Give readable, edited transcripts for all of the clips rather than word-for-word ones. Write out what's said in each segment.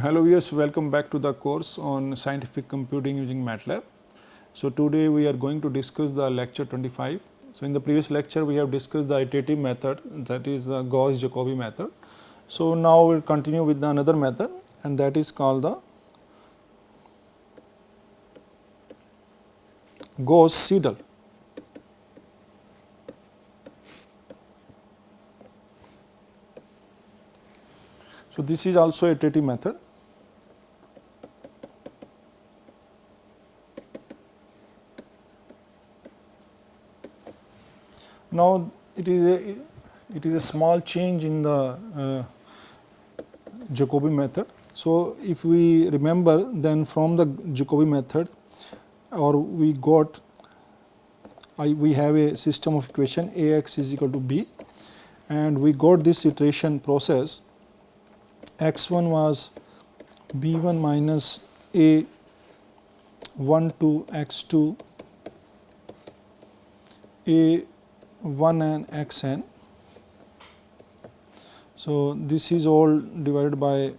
Hello viewers, welcome back to the course on scientific computing using MATLAB. So today we are going to discuss the lecture 25. So in the previous lecture we have discussed the iterative method, that is the Gauss-Jacobi method. So now we will continue with another method, and that is called the Gauss-Seidel. So this is also a iterative method. Now it is a small change in the Jacobi method. So if we remember, then from the Jacobi method, or we have a system of equation Ax is equal to b, and we got this iteration process. X1 was b1 minus a1 to x2 a1 and xn. So this is all divided by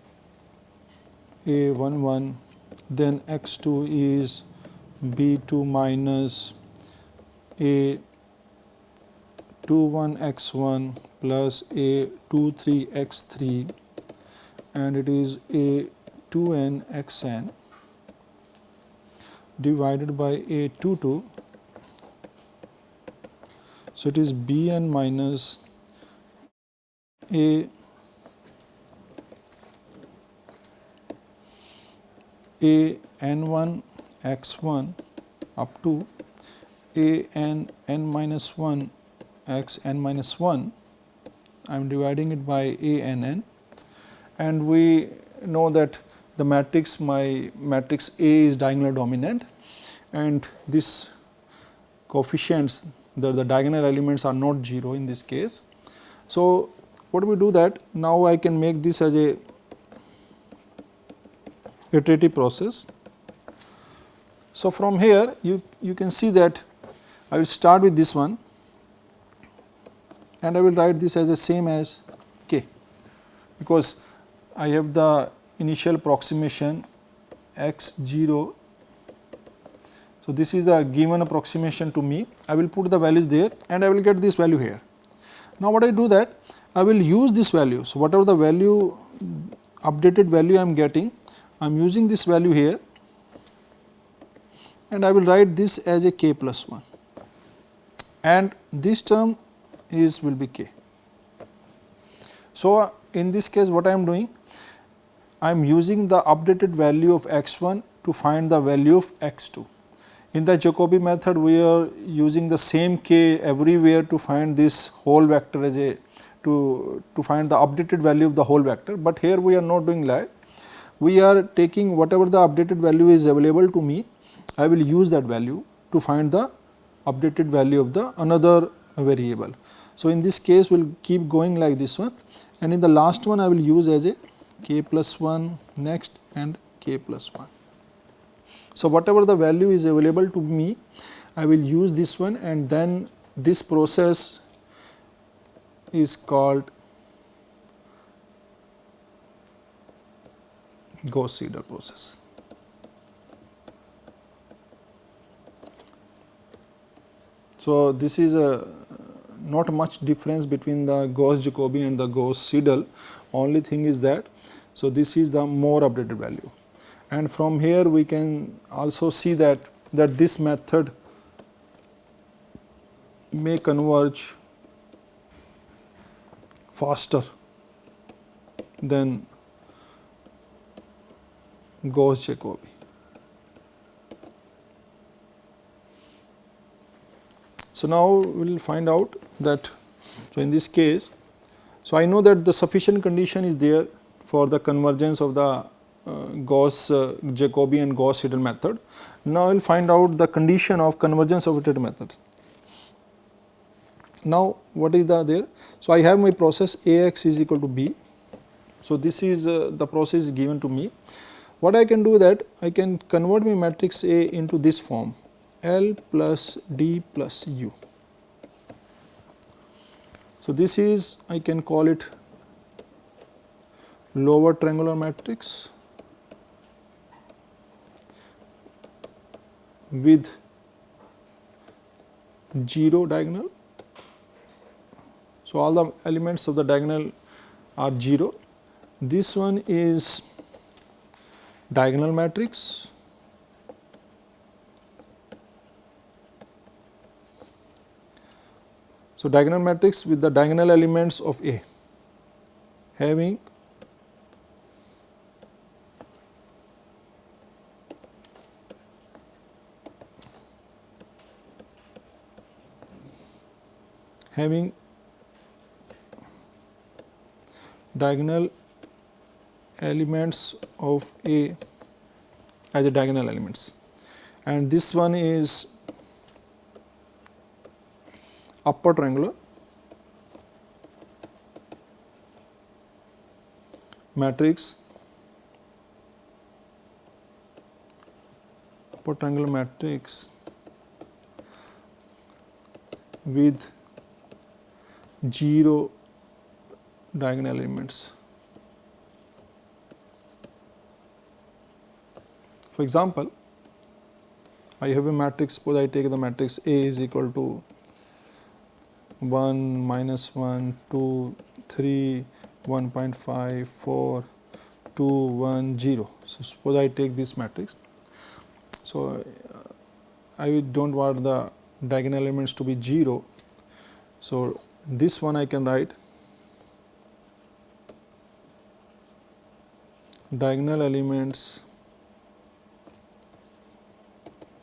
a11, then x2 is b2 minus a21 x1 plus a23 x3, and it is a2n xn divided by a22. So it is bn minus an1 x1 up to an minus 1 x n minus 1. I am dividing it by ann, and we know that the matrix, my matrix A is diagonal dominant, and this coefficients, the diagonal elements are not 0 in this case. So what we do that, now I can make this as a iterative process. So from here you can see that I will start with this one, and I will write this as the same as k, because I have the initial approximation x0. So this is the given approximation to me. I will put the values there and I will get this value here. Now what I do that, I will use this value. So whatever the value, updated value I am getting, I am using this value here, and I will write this as a k plus 1, and this term will be k. So in this case what I am doing, I am using the updated value of x1 to find the value of x2. In the Jacobi method we are using the same k everywhere to find this whole vector as a to find the updated value of the whole vector, but here we are not doing that. We are taking whatever the updated value is available to me, I will use that value to find the updated value of the another variable. So in this case we will keep going like this one, and in the last one I will use as a k plus 1 next and k plus 1. So whatever the value is available to me, I will use this one, and then this process is called Gauss-Seidel process. So this is not much difference between the Gauss-Jacobi and the Gauss-Seidel. Only thing is that, so this is the more updated value, and from here we can also see that this method may converge faster than Gauss-Jacobi. So now we will find out that, so in this case, so I know that the sufficient condition is there for the convergence of the Gauss-Jacobi and Gauss-Seidel method. Now I will find out the condition of convergence of iterative method. Now what is there? So I have my process Ax is equal to b. So this is the process given to me. What I can do that, I can convert my matrix A into this form, L plus D plus U. So this is, I can call it lower triangular matrix with 0 diagonal. So, all the elements of the diagonal are 0. This one is diagonal matrix. So, diagonal matrix with the diagonal elements of A having diagonal elements of A as a diagonal elements, and this one is upper triangular matrix, upper triangular matrix with 0 diagonal elements. For example, I have a matrix, suppose I take the matrix A is equal to 1, minus 1, 2, 3, 1.5, 4, 2, 1, 0. So, suppose I take this matrix. So, I do not want the diagonal elements to be 0. So, this one I can write diagonal elements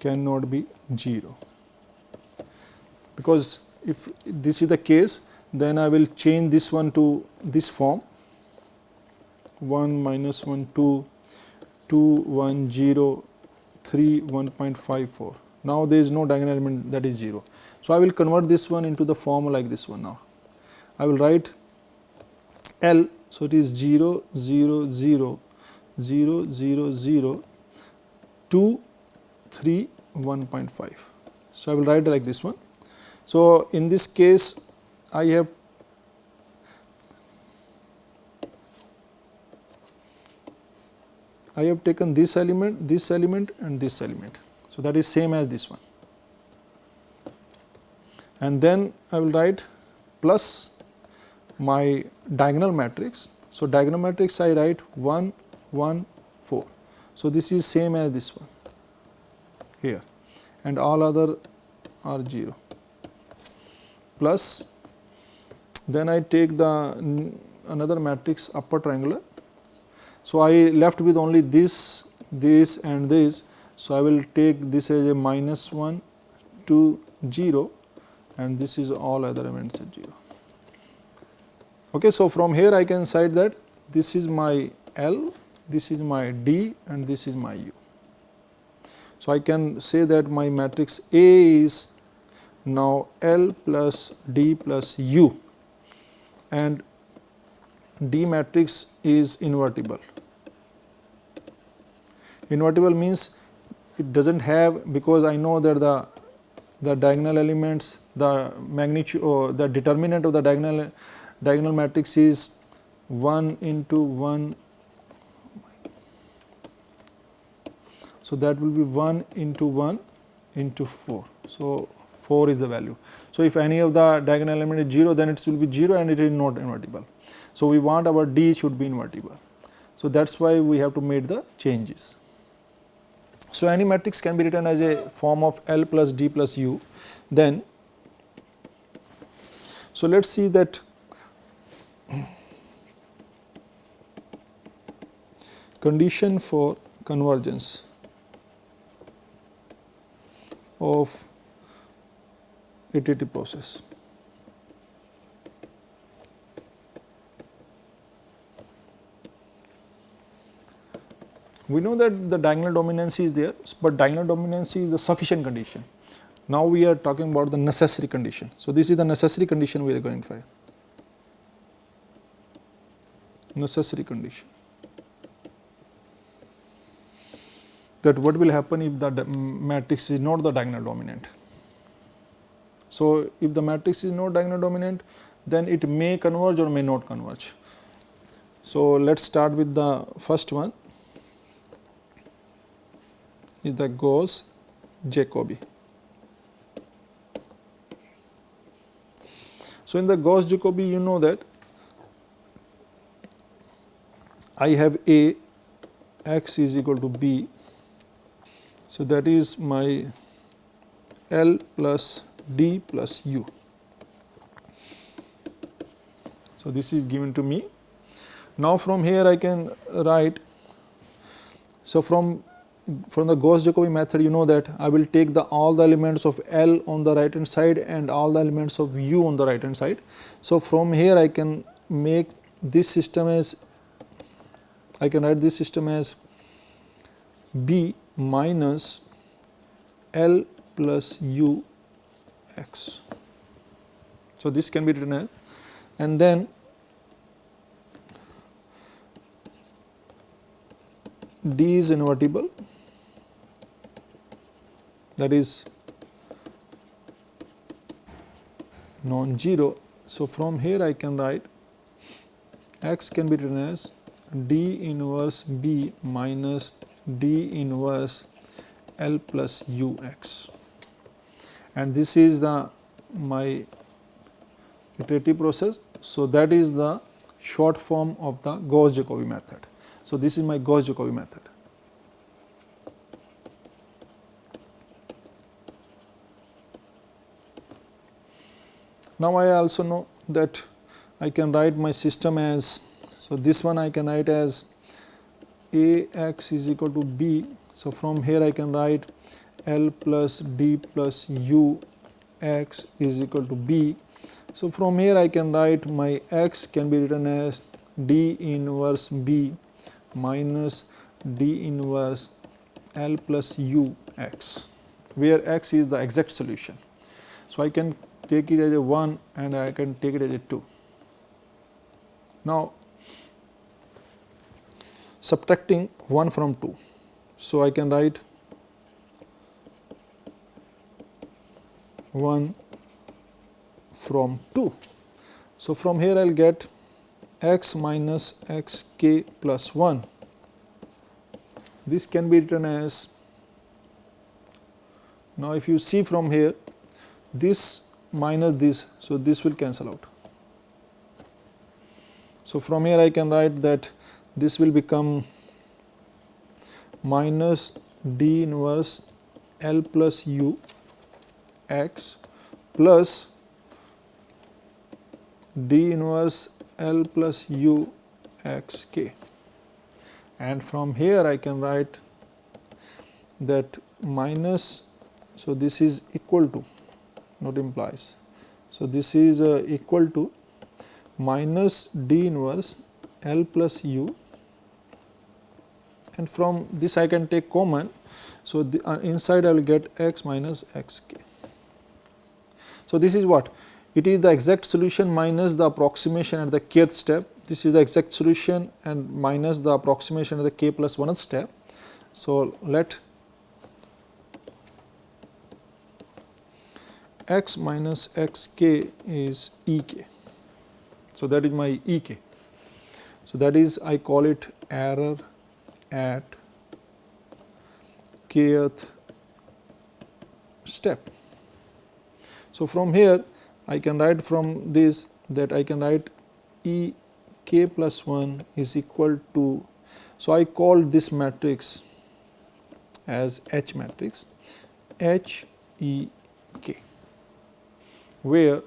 cannot be 0, because if this is the case, then I will change this one to this form 1, minus 1, 2, 2, 1, 0, 3, 1.54. Now, there is no diagonal element that is 0. So, I will convert this one into the form like this one. Now, I will write L. So, it is 0, 0, 0, 0, 0, 0, 2, 3, 1.5. So, I will write like this one. So, in this case, I have taken this element and this element. So, that is same as this one, and then I will write plus my diagonal matrix. So, diagonal matrix I write 1, 1, 4. So, this is same as this one here, and all other are 0, plus then I take the another matrix upper triangular. So, I left with only this, this and this. So, I will take this as a minus 1, 2, 0, and this is all other elements at 0. Okay, so, from here I can cite that this is my L, this is my D, and this is my U. So, I can say that my matrix A is now L plus D plus U, and D matrix is invertible. Invertible means it does not have, because I know that the diagonal elements, the magnitude or the determinant of the diagonal matrix is 1 into 1. So, that will be 1 into 1 into 4. So, 4 is the value. So, if any of the diagonal element is 0, then it will be 0 and it is not invertible. So, we want our D should be invertible. So, that is why we have to make the changes. So, any matrix can be written as a form of L plus D plus U. Then, so let us see that condition for convergence of iterative process. We know that the diagonal dominancy is there, but diagonal dominancy is the sufficient condition. Now, we are talking about the necessary condition. So, this is the necessary condition we are going to find. Necessary condition. That what will happen if the matrix is not the diagonal dominant. So, if the matrix is not diagonal dominant, then it may converge or may not converge. So, let us start with the first one is the Gauss Jacobi. So in the Gauss-Jacobi, you know that I have A, x is equal to B. So that is my L plus D plus U. So this is given to me. Now from here I can write, so from the Gauss-Jacobi method, you know that I will take all the elements of L on the right hand side and all the elements of U on the right hand side. So from here I can make this system as, I can write this system as B minus L plus U x. So this can be written as, and then D is invertible, that is non-zero. So from here I can write x can be written as D inverse B minus D inverse L plus U x, and this is my iterative process. So that is the short form of the Gauss-Jacobi method. So this is my Gauss-Jacobi method. Now I also know that I can write my system as, so this one I can write as Ax is equal to B. So from here I can write L plus D plus U x is equal to B. So from here I can write my x can be written as D inverse B minus D inverse L plus U x, where x is the exact solution. So I can take it as a 1 and I can take it as a 2. Now subtracting 1 from 2, so I can write 1 from 2. So from here I will get x minus xk plus 1. This can be written as, now if you see from here, this minus this, so this will cancel out. So from here I can write that this will become minus D inverse L plus U x plus D inverse L plus U x k, and from here I can write that minus, so this is equal to, not implies, so this is equal to minus D inverse L plus U, and from this I can take common, so the inside I will get x minus xk. So this is what? It is the exact solution minus the approximation at the kth step. This is the exact solution and minus the approximation at the k plus 1th step. So let x minus xk is ek. So that is my ek. So that is, I call it error at kth step. So from here I can write from this that I can write E k plus 1 is equal to, so I call this matrix as H matrix, H E k, where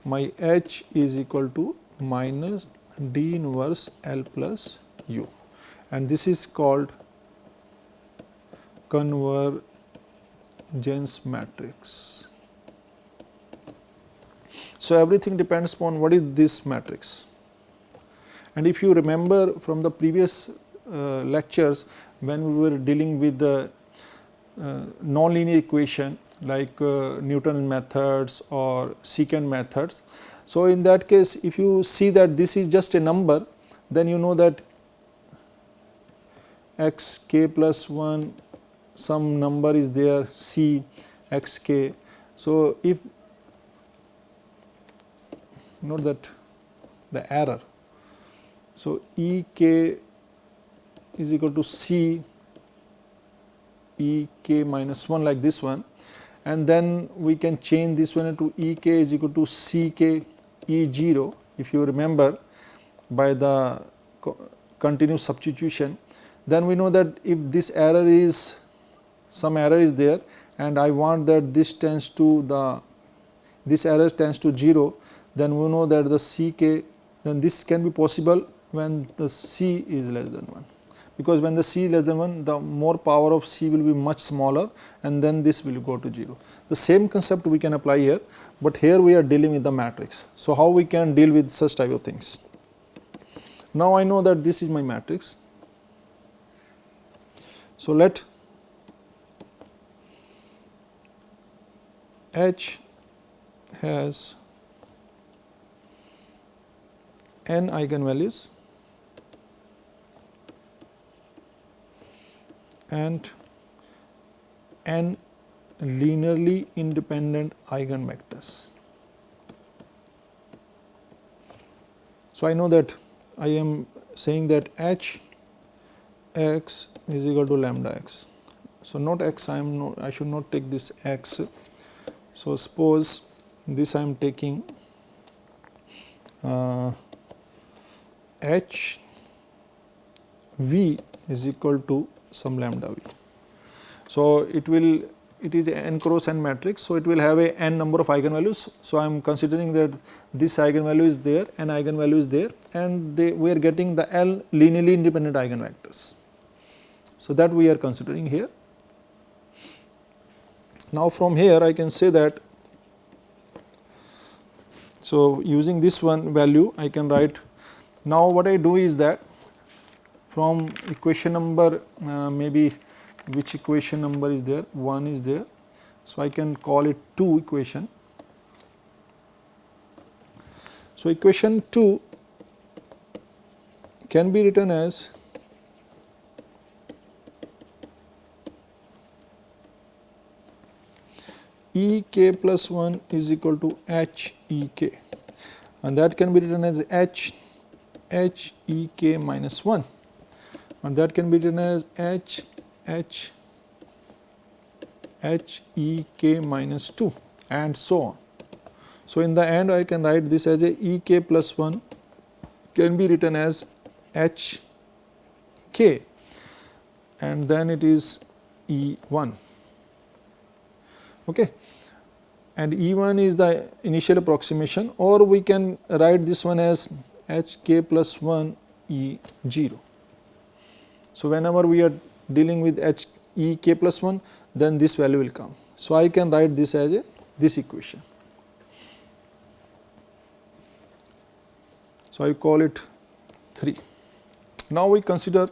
my H is equal to minus D inverse L plus U, and this is called convergence matrix. So everything depends upon what is this matrix. And if you remember from the previous lectures, when we were dealing with the nonlinear equation like Newton methods or secant methods, so in that case if you see that this is just a number, then you know that x k plus 1, some number is there, c x k. So if, note that the error, so E k is equal to c ek minus 1 like this one, and then we can change this one into ek is equal to ck E0, if you remember by the continuous substitution. Then we know that if this error is, some error is there and I want that this tends to this error tends to 0, then we know that the ck, then this can be possible when the c is less than 1, because when the c is less than 1, the more power of c will be much smaller and then this will go to 0. The same concept we can apply here, but here we are dealing with the matrix. So, how we can deal with such type of things? Now, I know that this is my matrix. So, let H has n eigenvalues and n linearly independent eigenvectors. So, I know that I am saying that H x is equal to lambda x. So, not x, I should not take this x. So, suppose this I am taking H v is equal to some lambda v. So, it is n cross n matrix. So, it will have a n number of eigenvalues. So, I am considering that this eigenvalue is there, n eigenvalue is there, and we are getting the L linearly independent eigenvectors. So, that we are considering here. Now, from here I can say that, so using this one value I can write. Now, what I do is that from equation number maybe which equation number is there, 1 is there. So, I can call it 2 equation. So, equation 2 can be written as E k plus 1 is equal to H E k, and that can be written as H E k minus 1, and that can be written as H E k minus 2, and so on. So, in the end I can write this as a E k plus 1 can be written as H k, and then it is E 1. Okay. And E1 is the initial approximation, or we can write this one as Hk plus 1 E0. So, whenever we are dealing with Ek plus 1, then this value will come. So, I can write this as this equation. So, I call it 3. Now, we consider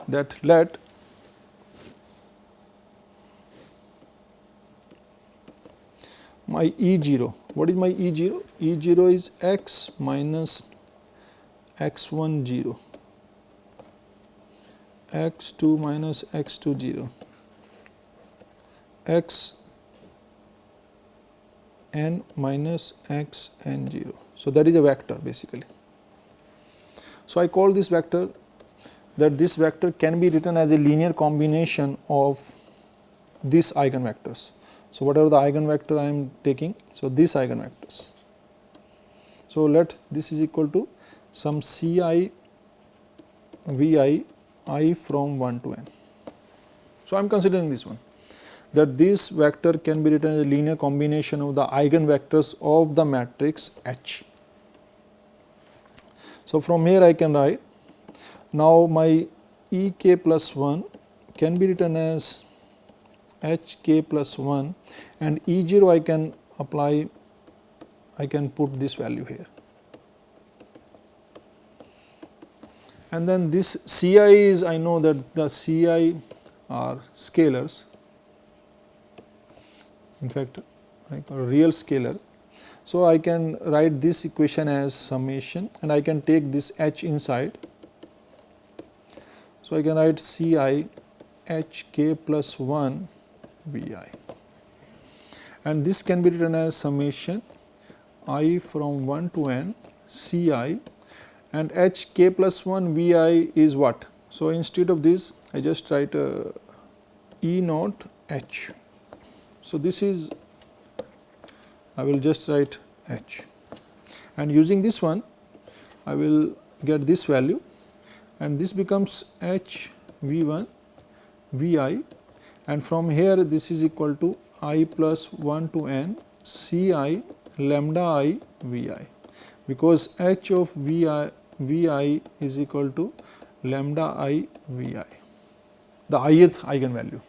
that let my E0, what is my E0? E0 is x minus x1 0, x2 minus x2 0, x n minus x n 0. So, that is a vector basically. So, I call this vector, that this vector can be written as a linear combination of these eigenvectors. So, whatever the eigenvector I am taking, so these eigenvectors. So, let this is equal to some Ci Vi I from 1 to n. So, I am considering this one, that this vector can be written as a linear combination of the eigenvectors of the matrix H. So, from here I can write, now my Ek plus 1 can be written as Hk plus 1, and E0 I can apply, I can put this value here. And then this Ci is, I know that the Ci are scalars, in fact like real scalars. So, I can write this equation as summation, and I can take this H inside. So, I can write Ci Hk plus 1 Vi, and this can be written as summation I from 1 to n Ci, and Hk plus 1 Vi is what? So, instead of this I just write E naught H. So, this is, I will just write H, and using this one I will get this value, and this becomes H V1 Vi, and from here this is equal to I plus 1 to n Ci lambda I Vi, because H of Vi is equal to lambda I Vi, the ith eigenvalue.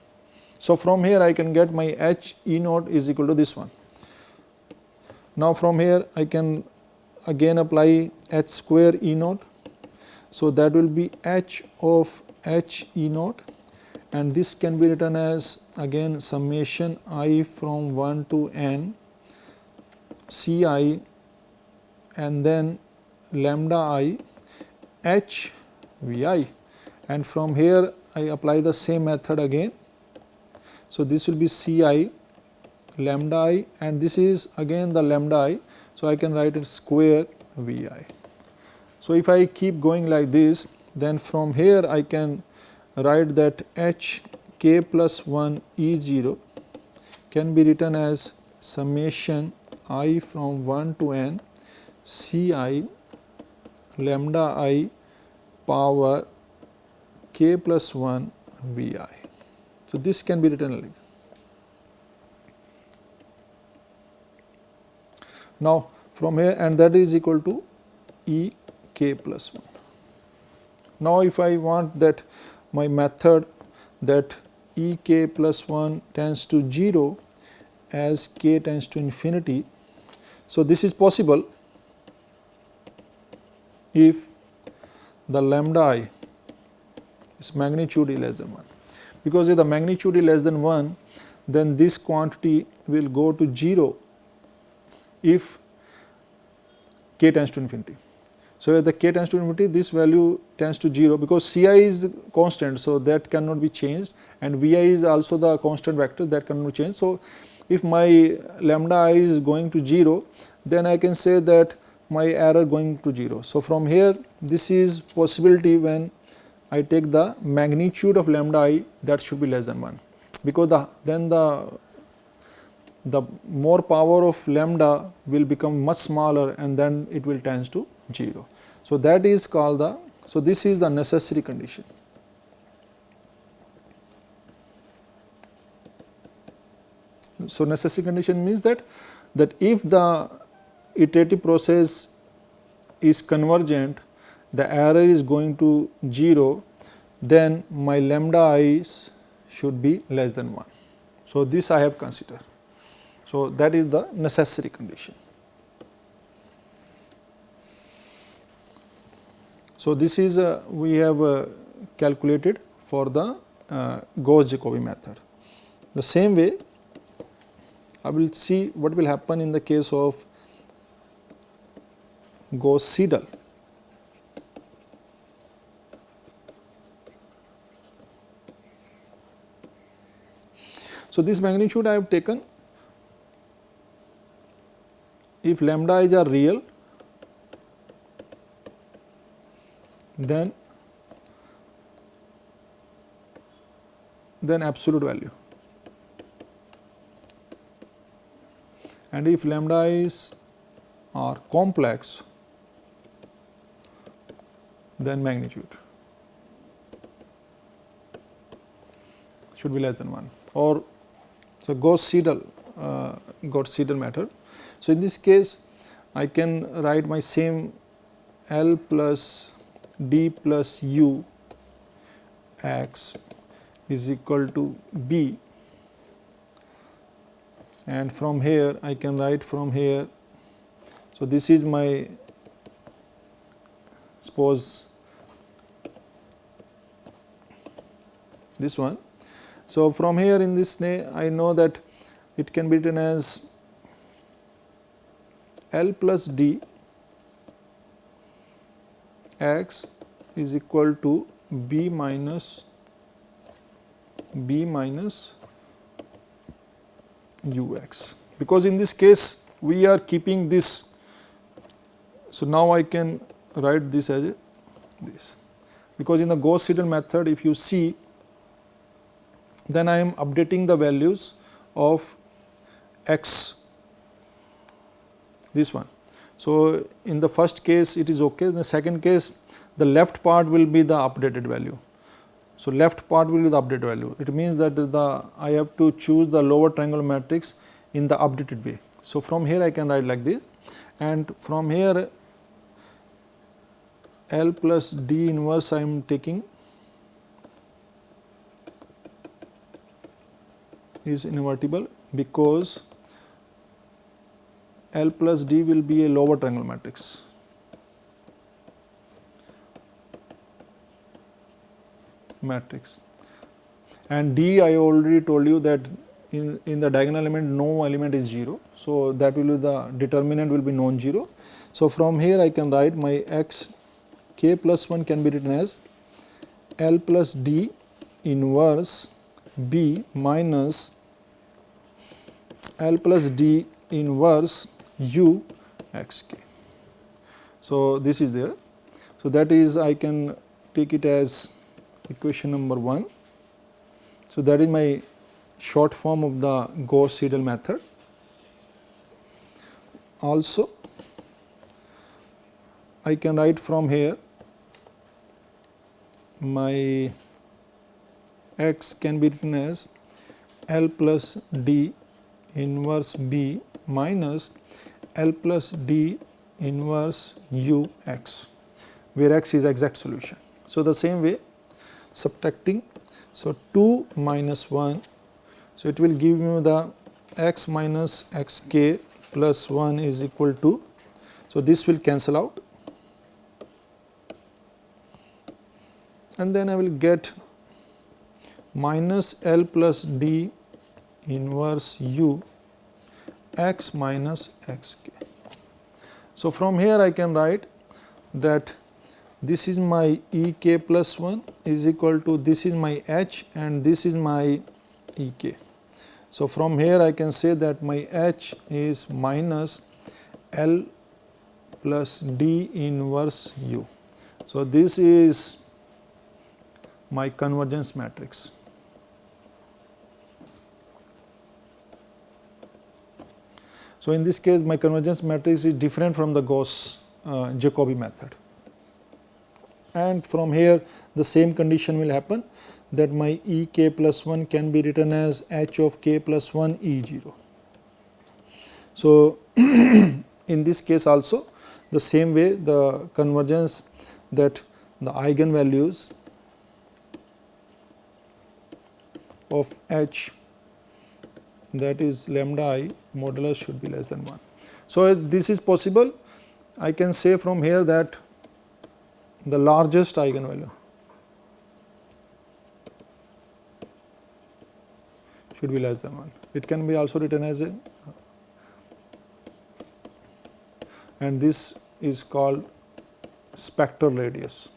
So, from here I can get my H E naught is equal to this one. Now, from here I can again apply H square E naught. So, that will be H of H E naught, and this can be written as again summation I from 1 to n Ci and then lambda I H Vi, and from here I apply the same method again. So, this will be Ci lambda I, and this is again the lambda I. So, I can write it square Vi. So, if I keep going like this, then from here I can write that H k plus 1 E0 can be written as summation I from 1 to n Ci lambda I power k plus 1 Vi. So, this can be written like this. Now, from here, and that is equal to E k plus 1. Now, if I want that my method that E k plus 1 tends to 0 as k tends to infinity. So, this is possible if the lambda I is magnitude is less than 1, because if the magnitude is less than 1, then this quantity will go to 0 if k tends to infinity. So, if the k tends to infinity, this value tends to 0, because Ci is constant. So, that cannot be changed, and Vi is also the constant vector that cannot be changed. So, if my lambda I is going to 0, then I can say that my error going to 0. So, from here this is possibility when I take the magnitude of lambda I, that should be less than 1, because then the more power of lambda will become much smaller, and then it will tends to 0. So, that is called the, so this is the necessary condition. So, necessary condition means that if the iterative process is convergent, the error is going to 0, then my lambda I should be less than 1. So, this I have considered. So, that is the necessary condition. So, this is we have calculated for the Gauss-Jacobi method. The same way I will see what will happen in the case of Gauss-Seidel. So, this magnitude I have taken, if lambda i's are real, then absolute value, and if lambda i's are complex, then magnitude should be less than 1, or so Gauss-Seidel method. So, in this case I can write my same L plus D plus U x is equal to B, and from here I can write from here. So, this is my, suppose this one. So, from here in this I know that it can be written as L plus D x is equal to B minus Ux, because in this case we are keeping this. So, now I can write this as this, because in the Gauss-Seidel method, if you see then I am updating the values of x, this one. So, in the first case it is okay, in the second case the left part will be the updated value. So, left part will be the updated value. It means that I have to choose the lower triangle matrix in the updated way. So, from here I can write like this, and from here L plus D inverse I am taking is invertible, because L plus D will be a lower triangle matrix. And D, I already told you that in the diagonal element no element is 0. So, that will be the determinant will be non-zero. So, from here I can write my x k plus 1 can be written as L plus D inverse B minus L plus D inverse U x k. So, this is there. So, that is I can take it as equation number 1. So, that is my short form of the Gauss-Seidel method. Also, I can write from here my x can be written as L plus D inverse B minus L plus D inverse U x, where x is exact solution. So, the same way subtracting, so 2 minus 1, so it will give you the x minus x k plus 1 is equal to, so this will cancel out, and then I will get minus L plus D inverse U x minus x k. So, from here I can write that this is my E k plus 1 is equal to, this is my H and this is my E k. So, from here I can say that my H is minus L plus D inverse U. So, this is my convergence matrix. So, in this case my convergence matrix is different from the Gauss Jacobi method, and from here the same condition will happen, that my E k plus 1 can be written as H of k plus 1 E 0. So, in this case also the same way the convergence, that the eigenvalues of H, that is lambda I modulus should be less than 1. So, this is possible. I can say from here that the largest eigenvalue should be less than 1. It can be also written as a, and this is called spectral radius.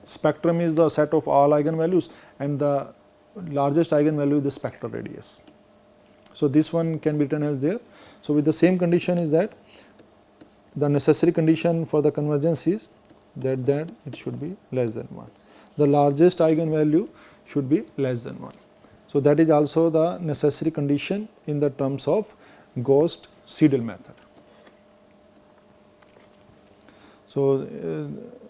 Spectrum is the set of all eigenvalues and the largest eigenvalue is the spectral radius. So, this one can be written as there. So, with the same condition is that the necessary condition for the convergence is that it should be less than 1. The largest eigenvalue should be less than 1. So, that is also the necessary condition in the terms of Gauss-Seidel method. So,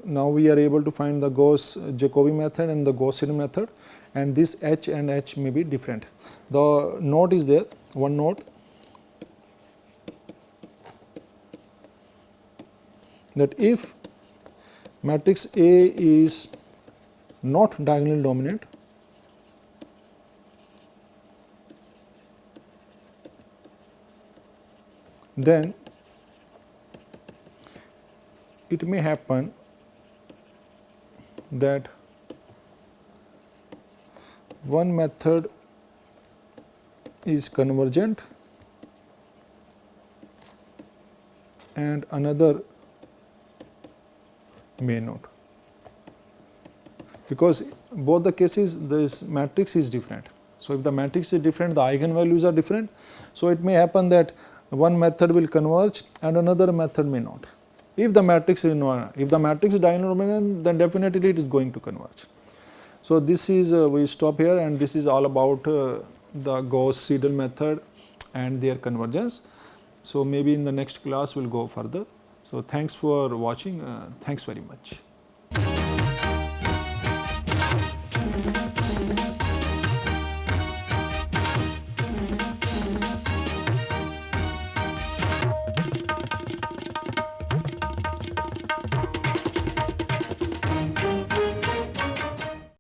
now we are able to find the Gauss-Jacobi method and the Gauss-Seidel method, and this H and H may be different. The note is there, one note, that if matrix A is not diagonally dominant, then it may happen that one method is convergent and another may not, because both the cases this matrix is different. So, if the matrix is different, the eigenvalues are different. So, it may happen that one method will converge and another method may not. If the matrix is diagonal dominant, then definitely it is going to converge. So, this is we stop here, and this is all about the Gauss-Seidel method and their convergence. So, maybe in the next class we will go further. So, thanks for watching, thanks very much.